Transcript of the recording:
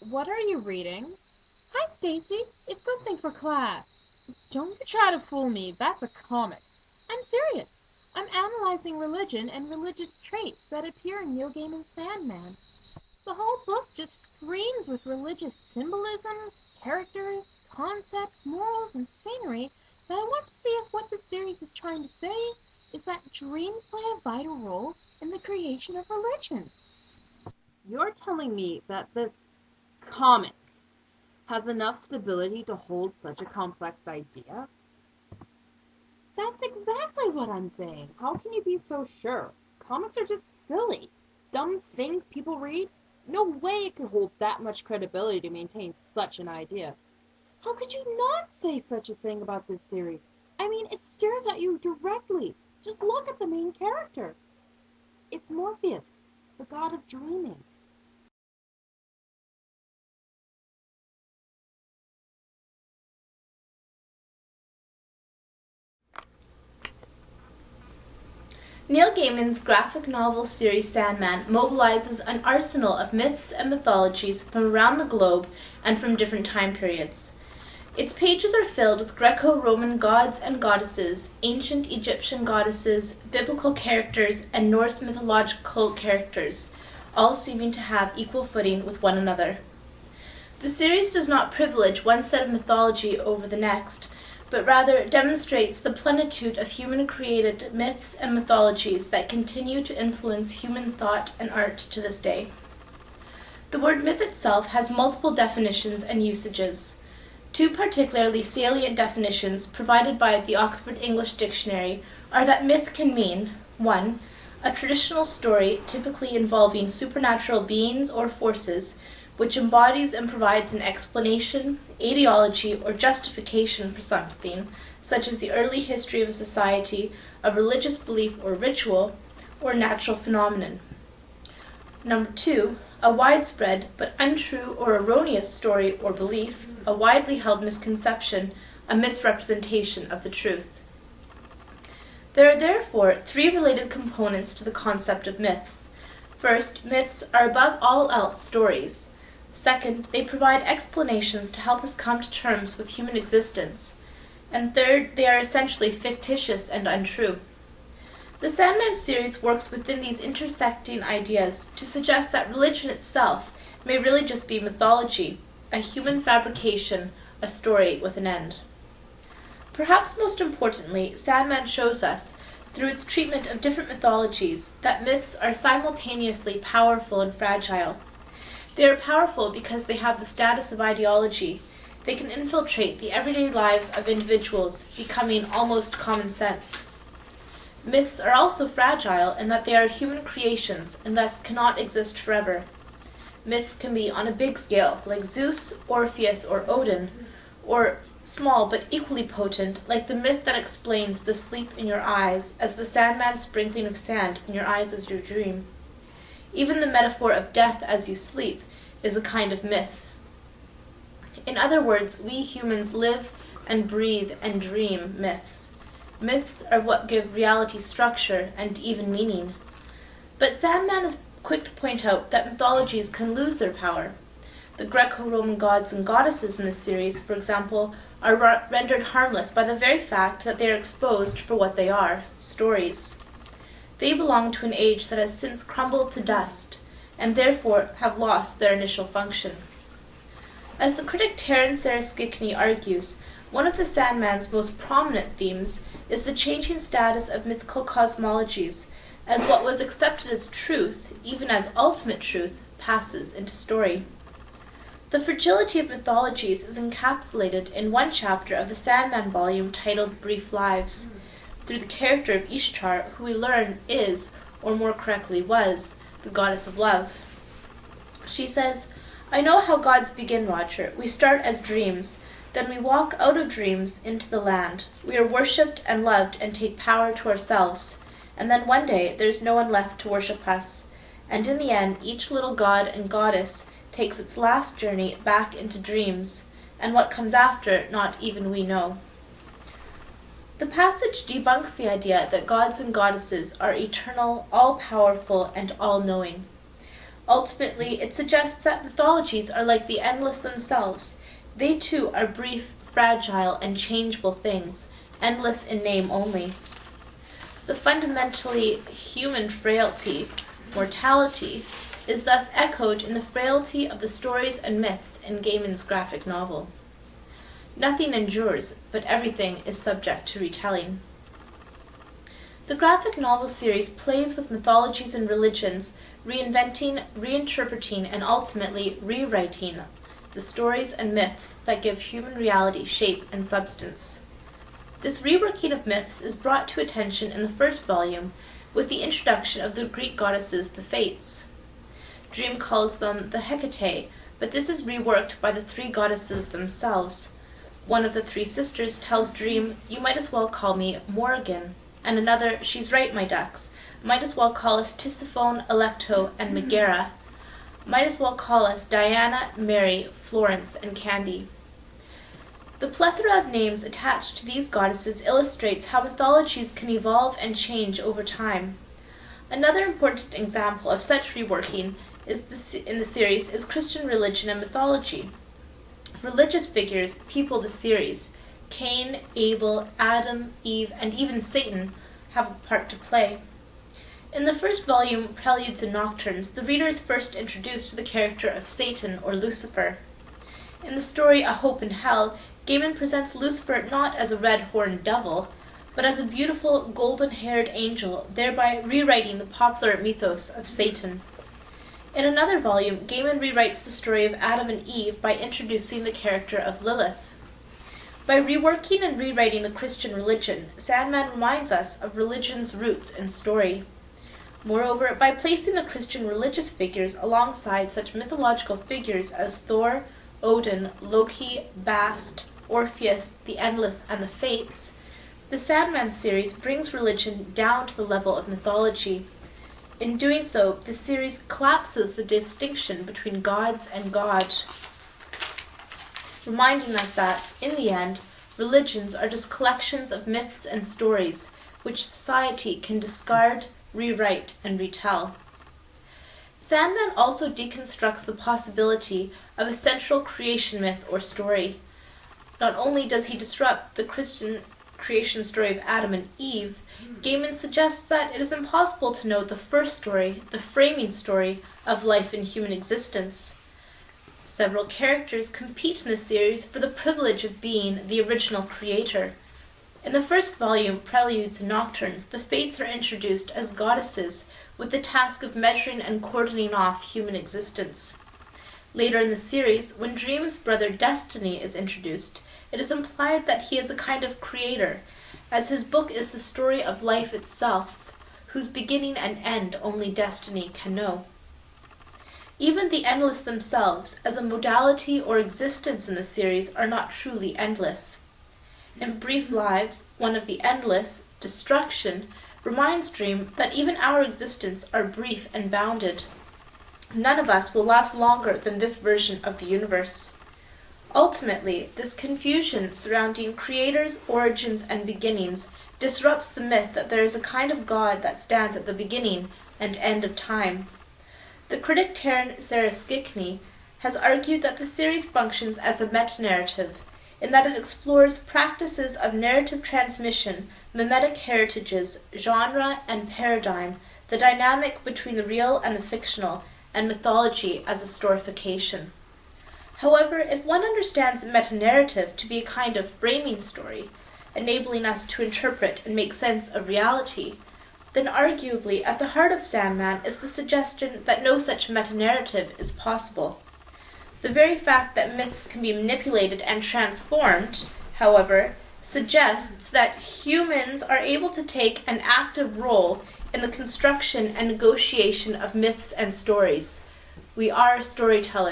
What are you reading? Hi, Stacy. It's something for class. Don't you try to fool me. That's a comic. I'm serious. I'm analyzing religion and religious traits that appear in Neil Gaiman's Sandman. The whole book just screams with religious symbolism, characters, concepts, morals, and scenery that I want to see if what the series is trying to say is that dreams play a vital role in the creation of religion. You're telling me that this comic has enough stability to hold such a complex idea? That's exactly what I'm saying. How can you be so sure? Comics are just silly, dumb things people read. No way it could hold that much credibility to maintain such an idea. How could you not say such a thing about this series? I mean, it stares at you directly. Just look at the main character. It's Morpheus, the god of dreaming. Neil Gaiman's graphic novel series Sandman mobilizes an arsenal of myths and mythologies from around the globe and from different time periods. Its pages are filled with Greco-Roman gods and goddesses, ancient Egyptian goddesses, biblical characters, and Norse mythological characters, all seeming to have equal footing with one another. The series does not privilege one set of mythology over the next, but rather demonstrates the plenitude of human-created myths and mythologies that continue to influence human thought and art to this day. The word myth itself has multiple definitions and usages. Two particularly salient definitions provided by the Oxford English Dictionary are that myth can mean 1. A traditional story typically involving supernatural beings or forces which embodies and provides an explanation, etiology, or justification for something, such as the early history of a society, a religious belief or ritual, or natural phenomenon. 2, a widespread but untrue or erroneous story or belief, a widely held misconception, a misrepresentation of the truth. There are therefore three related components to the concept of myths. First, myths are above all else stories. Second, they provide explanations to help us come to terms with human existence. And third, they are essentially fictitious and untrue. The Sandman series works within these intersecting ideas to suggest that religion itself may really just be mythology, a human fabrication, a story with an end. Perhaps most importantly, Sandman shows us, through its treatment of different mythologies, that myths are simultaneously powerful and fragile. They are powerful because they have the status of ideology. They can infiltrate the everyday lives of individuals, becoming almost common sense. Myths are also fragile in that they are human creations and thus cannot exist forever. Myths can be on a big scale, like Zeus, Orpheus, or Odin, or small but equally potent, like the myth that explains the sleep in your eyes as the Sandman's sprinkling of sand in your eyes as your dream. Even the metaphor of death as you sleep is a kind of myth. In other words, we humans live and breathe and dream myths. Myths are what give reality structure and even meaning. But Sandman is quick to point out that mythologies can lose their power. The Greco-Roman gods and goddesses in this series, for example, are rendered harmless by the very fact that they are exposed for what they are, stories. They belong to an age that has since crumbled to dust, and therefore have lost their initial function. As the critic Terence Saraskikny argues, one of the Sandman's most prominent themes is the changing status of mythical cosmologies, as what was accepted as truth, even as ultimate truth, passes into story. The fragility of mythologies is encapsulated in one chapter of the Sandman volume titled Brief Lives, through the character of Ishtar, who we learn is, or more correctly was, the goddess of love. She says, "I know how gods begin, Roger. We start as dreams. Then we walk out of dreams into the land. We are worshipped and loved and take power to ourselves. And then one day there's no one left to worship us. And in the end, each little god and goddess takes its last journey back into dreams. and what comes after not even we know. The passage debunks the idea that gods and goddesses are eternal, all-powerful, and all-knowing. Ultimately, it suggests that mythologies are like the endless themselves. They too are brief, fragile, and changeable things, endless in name only. The fundamentally human frailty, mortality, is thus echoed in the frailty of the stories and myths in Gaiman's graphic novel. Nothing endures, but everything is subject to retelling. The graphic novel series plays with mythologies and religions, reinventing, reinterpreting, and ultimately rewriting the stories and myths that give human reality shape and substance. This reworking of myths is brought to attention in the first volume with the introduction of the Greek goddesses, the Fates. Dream calls them the Hecate, but this is reworked by the three goddesses themselves. One of the three sisters tells Dream, "You might as well call me Morrigan," and another, "She's right, my ducks. Might as well call us Tisiphone, Alecto, and Megara. Might as well call us Diana, Mary, Florence, and Candy." The plethora of names attached to these goddesses illustrates how mythologies can evolve and change over time. Another important example of such reworking in the series is Christian religion and mythology. Religious figures people the series. Cain, Abel, Adam, Eve, and even Satan have a part to play. In the first volume, Preludes and Nocturnes, the reader is first introduced to the character of Satan or Lucifer. In the story A Hope in Hell, Gaiman presents Lucifer not as a red-horned devil, but as a beautiful golden-haired angel, thereby rewriting the popular mythos of Satan. In another volume, Gaiman rewrites the story of Adam and Eve by introducing the character of Lilith. By reworking and rewriting the Christian religion, Sandman reminds us of religion's roots and story. Moreover, by placing the Christian religious figures alongside such mythological figures as Thor, Odin, Loki, Bast, Orpheus, the Endless, and the Fates, the Sandman series brings religion down to the level of mythology. In doing so, the series collapses the distinction between gods and God, reminding us that, in the end, religions are just collections of myths and stories which society can discard, rewrite, and retell. Sandman also deconstructs the possibility of a central creation myth or story. Not only does he disrupt the Christian creation story of Adam and Eve, Gaiman suggests that it is impossible to know the first story, the framing story of life in human existence. Several characters compete in the series for the privilege of being the original creator. In the first volume, Preludes and Nocturnes, the Fates are introduced as goddesses with the task of measuring and cordoning off human existence. Later in the series, when Dream's brother Destiny is introduced, it is implied that he is a kind of creator, as his book is the story of life itself, whose beginning and end only Destiny can know. Even the endless themselves, as a modality or existence in the series, are not truly endless. In Brief Lives, one of the endless, Destruction, reminds Dream that even our existence are brief and bounded. None of us will last longer than this version of the universe. Ultimately, this confusion surrounding creators, origins, and beginnings disrupts the myth that there is a kind of God that stands at the beginning and end of time. The critic Taryn Saraskikny has argued that the series functions as a meta-narrative, in that it explores practices of narrative transmission, mimetic heritages, genre, and paradigm, the dynamic between the real and the fictional, and mythology as a storification. However, if one understands meta-narrative to be a kind of framing story, enabling us to interpret and make sense of reality, then arguably at the heart of Sandman is the suggestion that no such meta-narrative is possible. The very fact that myths can be manipulated and transformed, however, suggests that humans are able to take an active role in the construction and negotiation of myths and stories. We are storytellers.